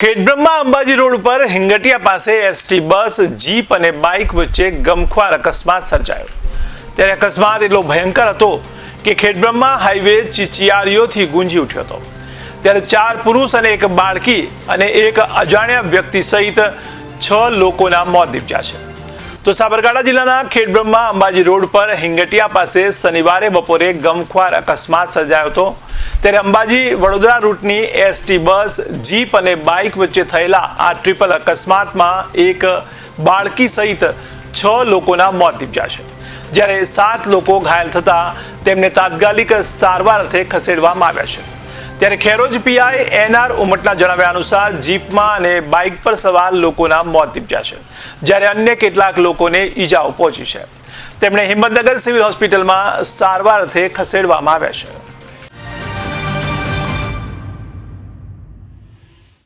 Khedbrahma Ambaji road પર હિંગટિયા પાસે ST bus jeep અને બાઇક વચ્ચે ગમખ્વાર અકસ્માત સર્જાયો। ત્યારે અકસ્માત એટલો ભયંકર હતો કે ખેડબ્રહ્મા હાઈવે ચીચિયારીઓથી ગુંજી ઉઠ્યો હતો। ત્યારે 4 પુરુષ અને 1 બાળકી અને એક અજાણ્યા વ્યક્તિ સહિત 6 લોકોના મોત નીપજ્યા છે। તો સાબરકાંઠા જિલ્લાના ખેડબ્રહ્મા અંબાજી રોડ પર હિંગટિયા પાસે શનિવારે બપોરે ગમખ્વાર અકસ્માત સર્જાયો હતો। ત્યારે અંબાજી વડોદરા રૂટની એસટી બસ જીપ અને બાઇક વચ્ચે થયેલા આ ટ્રિપલ અકસ્માતમાં એક બાળકી સહિત 6 લોકોના મોત નીપજ્યા છે, જ્યારે 7 લોકો ઘાયલ થતા તેમને તાત્કાલિક સારવાર અર્થે ખસેડવામાં આવ્યા છે। ત્યારે ખેરોજ પીઆઈ એનઆર ઉમટના જણાવ્યા અનુસાર જીપમાં અને બાઇક પર સવાર લોકોના મોત નીપજ્યા છે, જ્યારે અન્ય કેટલાક લોકોને ઈજાઓ પહોંચી છે। તેમણે હિંમતનગર સિવિલ હોસ્પિટલમાં સારવાર અર્થે ખસેડવામાં આવ્યા છે।